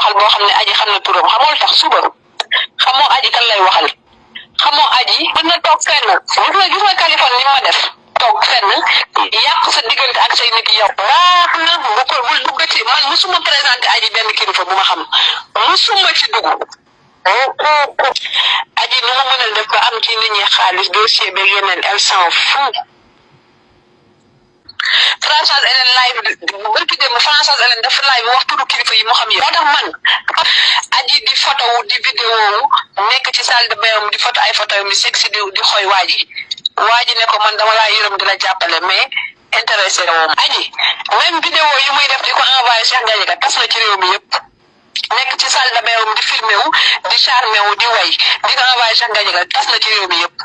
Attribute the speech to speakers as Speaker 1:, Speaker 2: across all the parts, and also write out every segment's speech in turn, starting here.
Speaker 1: waxal boo xam ne aji xam na turam xamul tax suba xamoo aji kan lay waxal xamoo aji mën na toog fenn gis nga Kaliphone ni ma def toog fenn yàq sa diggante ak say nit yow baax na bu ko bul duggati man musuma présenté aji benn kilifa bu ma xam musuma ci dugg aji nu ma mën a def ba am ci nit ñi xaalis dossier beeg yeneen elle s'en fout Françoise Hélène live barki dem Françoise Hélène dafa live wax turu kilifa yi moo xam yi moo tax man aji di photo wu di vidéo nekk ci salle de bain di photo ay photo mi sexy di xoy waaji ne ko man dama laa yërëm di la jàppale mais intéressé woom aji même vidéo yi muy def di ko envoyé Cheikh Gadiaga tas na ci réew mi yëpp nekk ci salle de bain di filmé wu di charmé wu di way di ko envoyé Cheikh Gadiaga tas na ci réew mi yëpp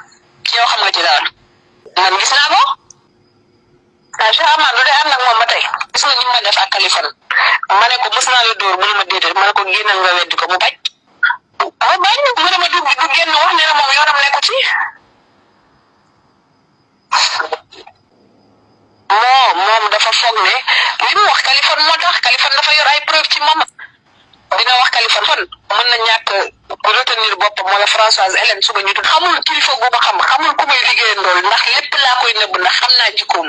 Speaker 1: yow xam nga ci dara man gis naa ko Cheikh Amar lu dee am nag moom ba tey gis nga ni ma def ak Kaliphone ma ne ko mës naa la dóor mu ne ma déedéet ma ne ko génnal nga weddi ko mu bañ mu bañ mu ne ma du génn wax ne la moom yoonam nekku ci moom dafa foog ne li mu wax Kaliphone moo tax Kaliphone dafa yor ay preuve ci moom dina wax Kaliphone mën na ñàkk retenir boppam wala Françoise Hélène suba ñu tudd xamul kilifa gu ma xamul ku may liggéeyandool ndax lépp laa koy nëbb ndax xam naa jikkoom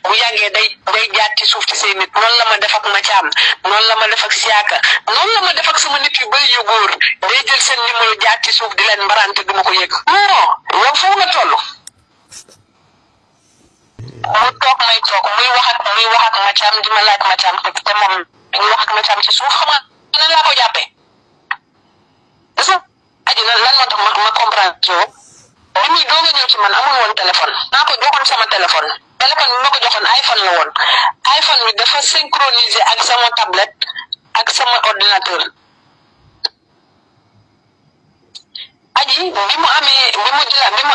Speaker 1: bu yàggee day jaat ci suuf ci say nit noonu la ma def ak Mathiam noonu la ma def ak Siaka noonu la ma def ak sama nit yu bëri yu góor day jël seen numéro jaat ci suuf di leen mbarante duma ko yëg non yow foofu nga toll mu toog may toog muy wax ak Mathiam di ma laaj Mathiam te moom muy wax ak Mathiam ci suuf xam nga nan laa ko jàppee gis nga aji lan moo tax ma comprendre jo li muy doog a ñëw ci man amul woon téléphone naa ko joxoon sama téléphone bi ma ko joxoon iPhone la woon iPhone bi dafa synchronisé ak sama tablette ak sama ordinateur aji bi mu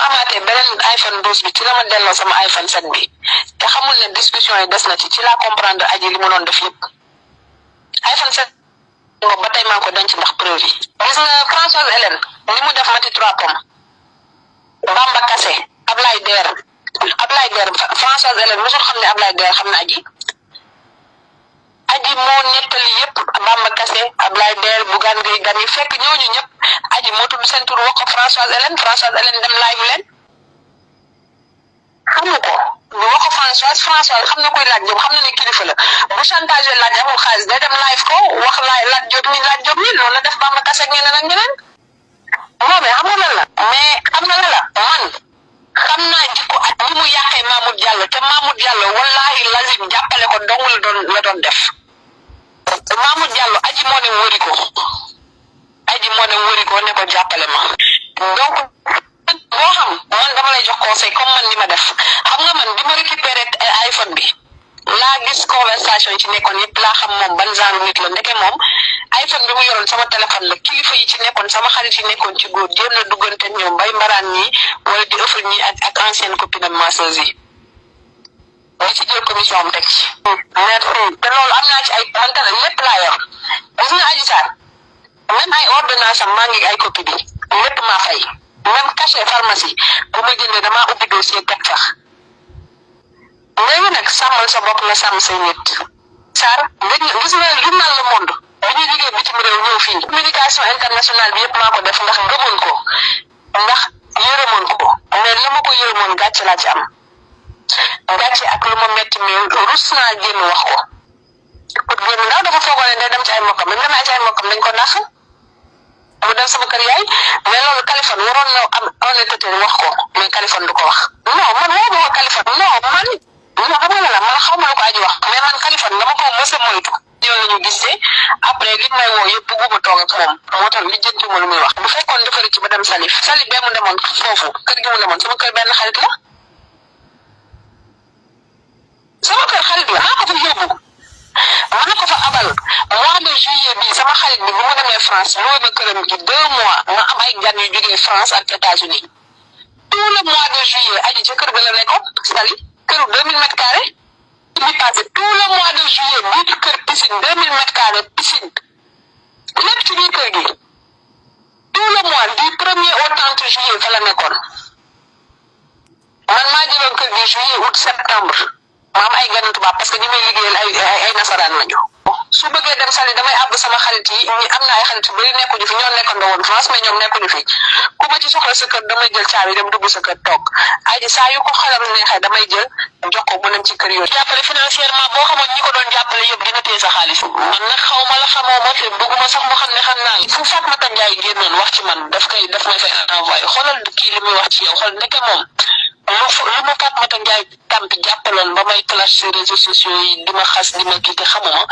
Speaker 1: amaatee beneen iPhone 12 bi ci la ma delloo sama iPhone 7 bi te xamul ne discussion yi des na ci la comprendre aji li mu doon def yëpp iPhone 7 ba tey maa ngi ko denc ndax preuve yi gis nga Françoise Hélène ni mu def Mati 3 Pommes Bamba Kassé Ablaye Der Françoise Hélène mosul xam ne Ablaye Der xam na aji moo nettali yëpp Bamba Kassé Ablaye Der Bougane Gueye Dany fekk ñooñu ñëpp aji moo tudd seen tur wax ko Françoise Hélène dem live leen xamu ko ñu wax ko Françoise xam na koy laaj Jóob xam na ne kilifa la bu chantage laaj amul xaalis day dem live ko wax laaj Jóob mi loolu la def Bamba Kassé ak ñeneen ak ñeneen non mais xam nga lan la mais xam nga lan la man xam naa jikko ak ni mu yàqee Mamoud Diallo te Mamoud Diallo wallahi lazim jàppale ko dong la doon def Mamoud Diallo aji moo ne wëri ko ne ko jàppale ma donc boo xam man dama lay jox conseil comme man ni ma def xam nga man bi ma récupéré iPhone bi laa gis conversation yi ci nekkoon yëpp laa xam moom ban genre nit la ndeke moom iPhone bi mu yoroon sama téléphone la kilifa yi ci nekkoon sama xarit yi nekkoon ci góor jéem na duggante ñoom bay mbaraan ñi wala di ëffal ñi ak ancienne copine am masseuse yi di ci jël commission am teg ci merci te loolu am naa ci ay man tamit lépp laa yor gis nga Adji Sarr même ay ordonnance am maa ngi ay copie bi lépp maa fay même cachet pharmacie bu ma jëndee damaa ubbi dossier teg sax léegi nag sàmmal sa bopp nga sàmm say nit Sarr gis nga journal Le Monde bi ñuy liggéey bitim réew ñëw fii communication internationale bi yëpp maa ko def ndax gëmoon ko ndax yërëmoon ko mais la ma ko yërëmoon gàcce laa ci am gàcce ak lu ma metti mais rus naa génn wax ko pour génn ndaw dafa foogoon ne day dem ci ay mbokkam même demee ci ay mbokkam dañ ko dàq mu dem sama kër yaay mais loolu Kaliphone waroon na am honnêteté wax ko mais Kaliphone du ko wax non man woo ma ko Kaliphone non xam nga la man xaw ma lu ko aji wax mais man Kaliphone dama ko mës a moytu yoon la ñu gisee après li may woo yëpp bëgguma toog ak moom moo tax li jëntuma lu muy wax bu fekkoon dafa rëcc ba dem Salif bee mu demoon foofu kër gi mu demoon sama kër benn xarit la sama kër xarit la maa ko fa yóbbu maa ko fa abal mois de juillet bi sama xarit bi bu mu demee France loué na këram gi 2 mois ma am ay gan yu jógee France ak États-Unis tout le mois de juillet aji ca kër ga la nekkoon Sali këru 2000 mètres carrés bi passé tout le mois de juillet biir kër piscine 2000 mètres carrés piscine lépp ci biir kër gi tout le mois du 1er au 30 juillet fa la nekkoon man maa jëloon kër gi juillet août septembre ma am ay gan tubaab parce que ñi may liggéeyal ay nasaraan lañu su bëggee dem sali damay àbb sama xarit yi ñi am na ay xarit yu bari nekkuñu fi ñoo nekkandoo woon France mais ñoom nekkuñu fi ku ma ci soxla sa kër damay jël caabi dem dugg sa kër toog aji saa yu ko xalam neexee damay jël jox ko mu dem ci kër yooyu jàppale financièrement boo xamoon ñi ko doon jàppale yëpp dina téye sa xaalis man nag xaw ma la xamoo ma te bëgguma sax mu xam ne xam naa fu Fatmata Njaay génnoon wax ci man daf may fay envoyé xoolal kii li muy wax ci yow xool ndeke moom lu ma Fatmata Njaay tampi jàppaloon ba may clash sur réseaux sociaux yi di ma xas di ma kii te xamuma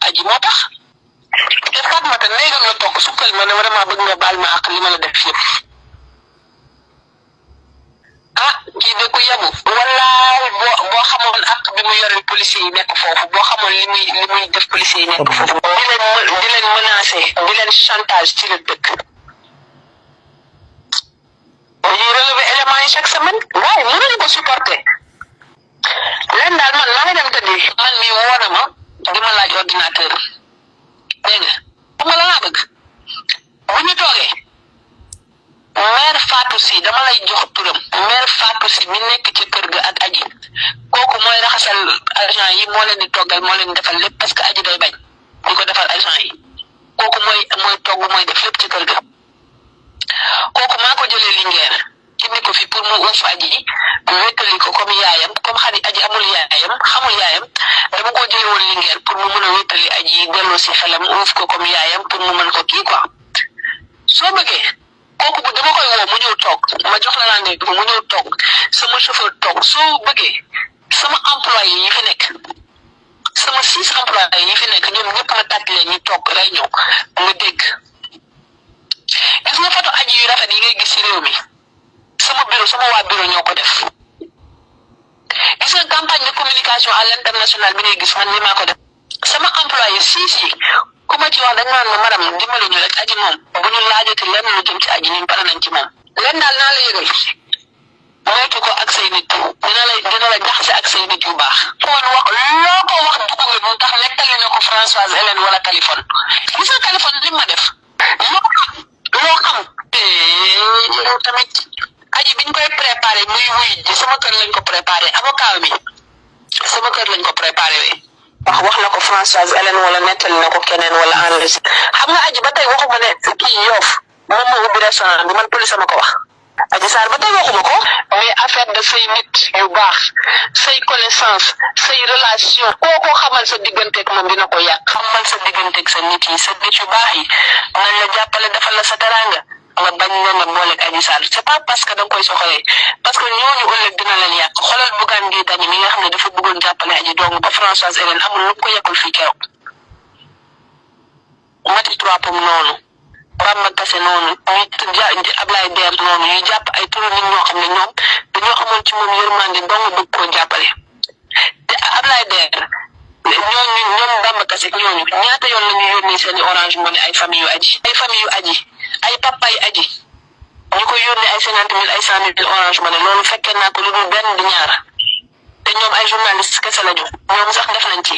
Speaker 1: aji moo tax te Fatmata néegam la toog sukkal ma ne vraiment bëgg nga baal ma ak li ma la def yëpp kii de ku yabu wallaay boo xamoon ak bi mu yoreel policiers yi nekk foofu boo xamoon li muy def policiers yi nekk foofu di leen menacer di leen chantage ci la dëkk dañuy relever éléments yi chaque semaine waaye mënuñu ko supporter leen daal man maa ngi dem tëddi man mi woona ma di ma laaj ordinateur dégg nga xam nga la laa bëgg bu ñu toogee mère Fatou Sy dama lay jox turam mère Fatou Sy mi nekk ci kër ga ak aji kooku mooy raxasal agent yi moo leen di toggal moo leen defal lépp parce que aji day bañ di ko defal agent yi kooku mooy togg mooy def lépp ci kër ga kooku maa ko jëlee Linguère indi ko fi pour mu uuf aji wéttali ko comme yaayam comme xarit aji amul yaayam xamul yaayam dama ko jëlee woon Linguère pour mu mën a wéttali aji delloo si xelam uuf ko comme yaayam pour mu mën ko kii quoi soo bëggee kooku bu dama koy woo mu ñëw toog ma jox la rendez-vous mu ñëw toog sama chauffeur toog soo bëggee sama employé yi fi nekk sama 6 employé yi fi nekk ñoom ñëpp ma tàgg leen ñu toog lay ñëw nga dégg gis nga photo aji yu rafet yi ngay gis ci réew mi sama bureau sama waa bureau ñoo ko def gis nga campagne de communication à l'international bi ngay gis man ni maa ko def sama employé 6 yi ku ma ci wax dañ naan ma madame dimbali ñu rek aji moom bu ñu laajati lenn lu jëm ci aji ñun pare nañ ci moom len daal naa la yëgal moytu ko ak say nit dina la jaxase ak say nit yu baax kon wax loo ko wax dugg nga mu tax nettali na ko Françoise Hélène wala Kaliphone gis nga Kaliphone li ma def loo xam yow tamit aji biñ koy préparé muy wuy ji sama kër lañ ko préparé avocat mi sama kër lañ ko préparé wax na ko Françoise Hélène wala nettali na ko keneen wala enregistré xam nga aji ba tey waxuma ne kii Yoff moom moo ubbi restaurant bi man police ma ko wax aji Sarr ba tey waxuma ko mais affaire de say nit yu baax say connaissance say relation koo xamal sa digganteeg moom dina ko yàq xamal sa digganteeg sa nit yi sa nit yu baax yi nañ la jàppale defal la sa teranga nga bañ leen a booleeg aji Sarr c'est pas parce que da nga koy soxalee parce que ñooñu ëllëg dina leen yàq xoolal Bougane Gueye Dany mi nga xam ne dafa bëggoon jàppale aji dong ba Françoise Hélène amul lu ko yàqul fii keroog Mati 3 Pommes noonu Bamba Kassé noonu ñu Ablaye Der noonu ñu jàpp ay turu nit ñoo xam ne ñoom dañoo amoon ci moom yërmande dong bëgg koo jàppale te Ablaye Der ñoom Bamba Kassé ñooñu ñaata yoon la ñu yónnee seeni Orange Money ay famille yu aji ay papa yi aji ñu ko yónnee ay 50 000 ay 100 000 Orange Money loolu fekkee naa ko lu dul benn di ñaar te ñoom ay journaliste kese lañu ñoom sax def nañ ci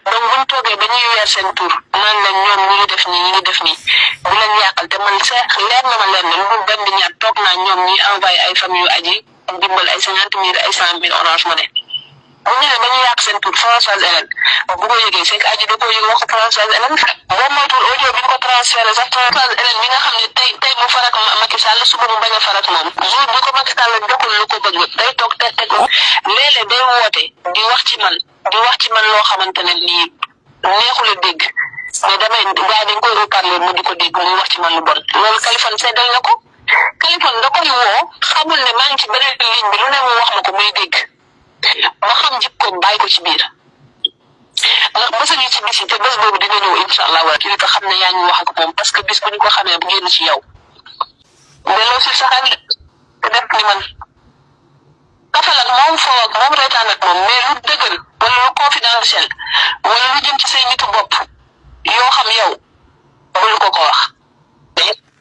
Speaker 1: donc buñ toogee ba ñuy weer seen tur naan leen ñoom ñi ngi def nii bu leen yàqal te man sax leer na ma leen ne lu dul benn di ñaar toog naa ñoom ñi envoyé ay famille yu aji dimbal ay 50 000 ay 100 000 Orange Money bu ñu ne ba ñu yàq seen tur Françoise Hélène bu ko yëgee c'est que aji da koo yëg wax ko Françoise Hélène boo moytuwul audio bi ñu ko transféré sax Françoise Hélène mi nga xam ne tey mu farak Macky Sall suba mu bañ a farak moom jour bi ko Macky Sall joxul lu ko bëgg day toog te léeg-léeg day woote di wax ci man loo xamante ne nii neexul a dégg mais damay gars dañ koy reparler mu di ko dégg muy wax ci man lu bon loolu Kaliphone seddal na ko Kaliphone da koy woo xamul ne maa ngi ci beneen ligne bi lu ne mu wax ma ko muy dégg ma xam jikkoom bàyyi ko ci biir ndax bés a ngi ci bis yi te bés boobu dina ñëw incha allah wala kii ko xam ne yaa ngi wax ak moom parce que bis bu ñu ko xamee bu génn ci yow delloo si sa xel te def ni man kafal ak moom foo ak moom reetaan ak moom mais lu dëgër wala lu confidentiel wala lu jëm ci say nitu bopp yoo xam yow bul ko wax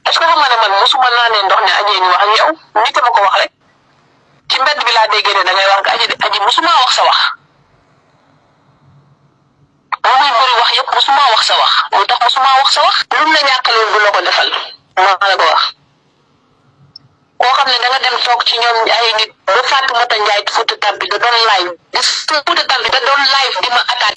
Speaker 1: est-ce que xam nga ne man mosuma naanee ndox ne ajee ñu wax ak yow nit ma ko wax rek ci mbedd bi laa déggee ne da ngay wax nga aji mosuma wax sa wax moom muy bëri wax yëpp mosuma wax sa wax moo tax mosuma wax sa wax lu mu la ñàkkaloon du la ko defal maa la ko wax koo xam ne da nga dem toog ci ñoom ay nit ba Fatoumata Ndiaye Fouta Tampi da doon live di Fouta Tampi da doon live di ma attaqué